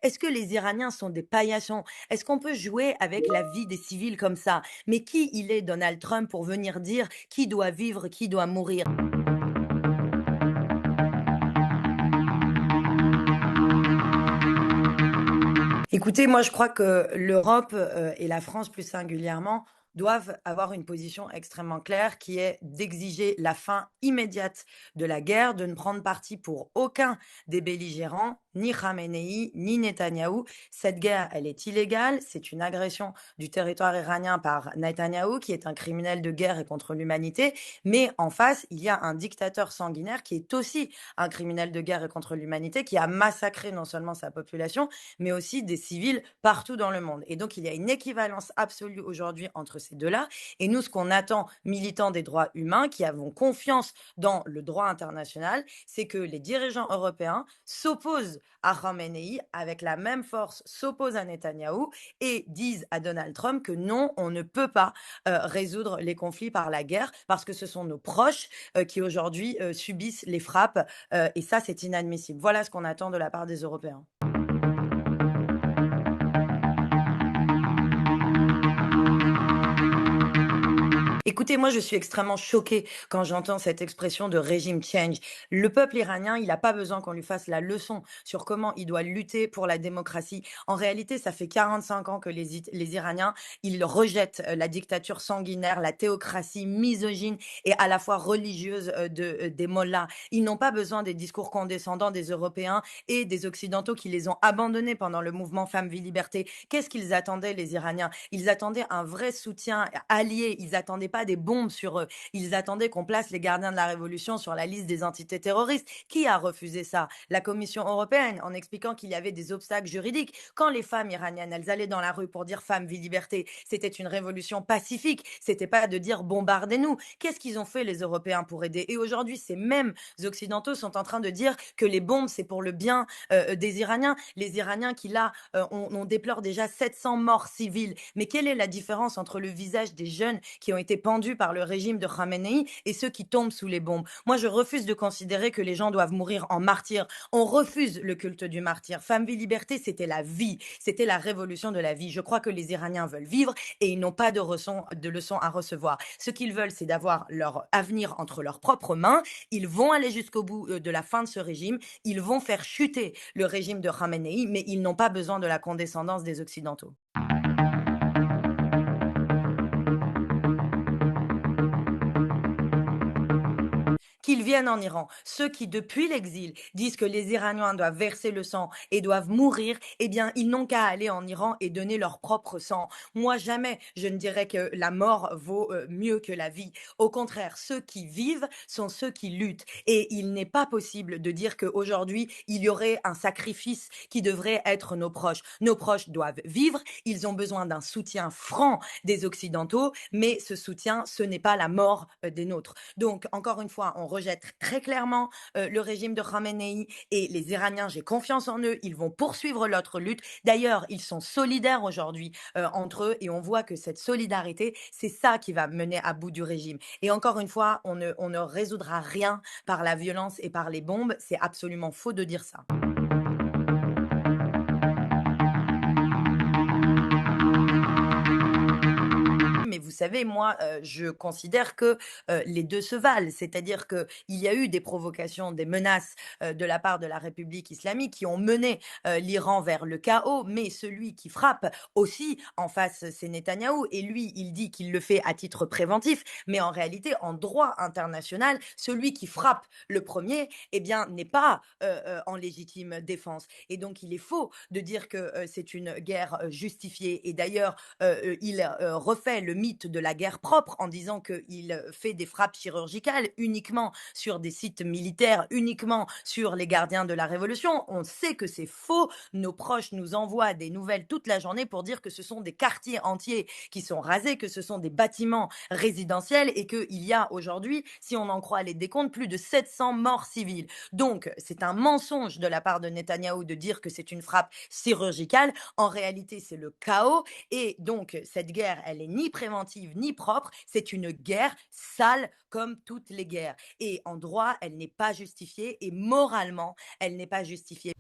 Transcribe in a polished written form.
Est-ce que les Iraniens sont des paillassons? Est-ce qu'on peut jouer avec la vie des civils comme ça? Mais qui il est, Donald Trump, pour venir dire qui doit vivre, qui doit mourir? Écoutez, moi, je crois que l'Europe, et la France plus singulièrement, doivent avoir une position extrêmement claire qui est d'exiger la fin immédiate de la guerre, de ne prendre parti pour aucun des belligérants, ni Khamenei, ni Netanyahou. Cette guerre, elle est illégale, c'est une agression du territoire iranien par Netanyahou, qui est un criminel de guerre et contre l'humanité. Mais en face, il y a un dictateur sanguinaire qui est aussi un criminel de guerre et contre l'humanité, qui a massacré non seulement sa population, mais aussi des civils partout dans le monde. Et donc, il y a une équivalence absolue aujourd'hui entre ces deux-là. Et nous, ce qu'on attend, militants des droits humains, qui avons confiance dans le droit international, c'est que les dirigeants européens s'opposent à Khamenei avec la même force, s'opposent à Netanyahou et disent à Donald Trump que non, on ne peut pas résoudre les conflits par la guerre parce que ce sont nos proches qui aujourd'hui subissent les frappes et ça, c'est inadmissible. Voilà ce qu'on attend de la part des Européens. Écoutez, moi, je suis extrêmement choquée quand j'entends cette expression de régime change. Le peuple iranien, il n'a pas besoin qu'on lui fasse la leçon sur comment il doit lutter pour la démocratie. En réalité, ça fait 45 ans que les Iraniens, ils rejettent la dictature sanguinaire, la théocratie misogyne et à la fois religieuse des mollahs. Ils n'ont pas besoin des discours condescendants des Européens et des Occidentaux qui les ont abandonnés pendant le mouvement Femmes, Vie, Liberté. Qu'est-ce qu'ils attendaient, les Iraniens? Ils attendaient un vrai soutien allié. Ils attendaient pas des bombes sur eux. Ils attendaient qu'on place les gardiens de la révolution sur la liste des entités terroristes. Qui a refusé ça? La Commission européenne, en expliquant qu'il y avait des obstacles juridiques. Quand les femmes iraniennes, elles allaient dans la rue pour dire femme, vie, liberté, c'était une révolution pacifique. C'était pas de dire bombardez-nous. Qu'est-ce qu'ils ont fait, les Européens, pour aider? Et aujourd'hui, ces mêmes Occidentaux sont en train de dire que les bombes, c'est pour le bien des Iraniens. Les Iraniens qui, là, on déplore déjà 700 morts civiles. Mais quelle est la différence entre le visage des jeunes qui ont été pendus par le régime de Khamenei et ceux qui tombent sous les bombes? Moi, je refuse de considérer que les gens doivent mourir en martyrs. On refuse le culte du martyr. Femme, vie, liberté, c'était la vie. C'était la révolution de la vie. Je crois que les Iraniens veulent vivre et ils n'ont pas de leçons à recevoir. Ce qu'ils veulent, c'est d'avoir leur avenir entre leurs propres mains. Ils vont aller jusqu'au bout de la fin de ce régime. Ils vont faire chuter le régime de Khamenei, mais ils n'ont pas besoin de la condescendance des Occidentaux. Qu'ils viennent en Iran. Ceux qui, depuis l'exil, disent que les Iraniens doivent verser le sang et doivent mourir, eh bien, ils n'ont qu'à aller en Iran et donner leur propre sang. Moi, jamais je ne dirais que la mort vaut mieux que la vie. Au contraire, ceux qui vivent sont ceux qui luttent. Et il n'est pas possible de dire qu'aujourd'hui, il y aurait un sacrifice qui devrait être nos proches. Nos proches doivent vivre, ils ont besoin d'un soutien franc des Occidentaux, mais ce soutien, ce n'est pas la mort des nôtres. Donc, encore une fois, on rejette très clairement le régime de Khamenei et les Iraniens, j'ai confiance en eux, ils vont poursuivre notre lutte. D'ailleurs, ils sont solidaires aujourd'hui entre eux et on voit que cette solidarité, c'est ça qui va mener à bout du régime. Et encore une fois, on ne résoudra rien par la violence et par les bombes. C'est absolument faux de dire ça. Mais vous savez, moi, je considère que, les 2 se valent. C'est-à-dire qu'il y a eu des provocations, des menaces, de la part de la République islamique qui ont mené, l'Iran vers le chaos, mais celui qui frappe aussi en face, c'est Netanyahou et lui, il dit qu'il le fait à titre préventif, mais en réalité, en droit international, celui qui frappe le premier, eh bien, n'est pas, en légitime défense et donc il est faux de dire que, c'est une guerre, justifiée et d'ailleurs, il refait le mythe de la guerre propre en disant qu'il fait des frappes chirurgicales uniquement sur des sites militaires, uniquement sur les gardiens de la Révolution. On sait que c'est faux. Nos proches nous envoient des nouvelles toute la journée pour dire que ce sont des quartiers entiers qui sont rasés, que ce sont des bâtiments résidentiels et qu'il y a aujourd'hui, si on en croit les décomptes, plus de 700 morts civils. Donc, c'est un mensonge de la part de Netanyahou de dire que c'est une frappe chirurgicale. En réalité, c'est le chaos et donc, cette guerre, elle est ni préventive ni propre. C'est une guerre sale comme toutes les guerres. Et en droit, elle n'est pas justifiée et moralement, elle n'est pas justifiée.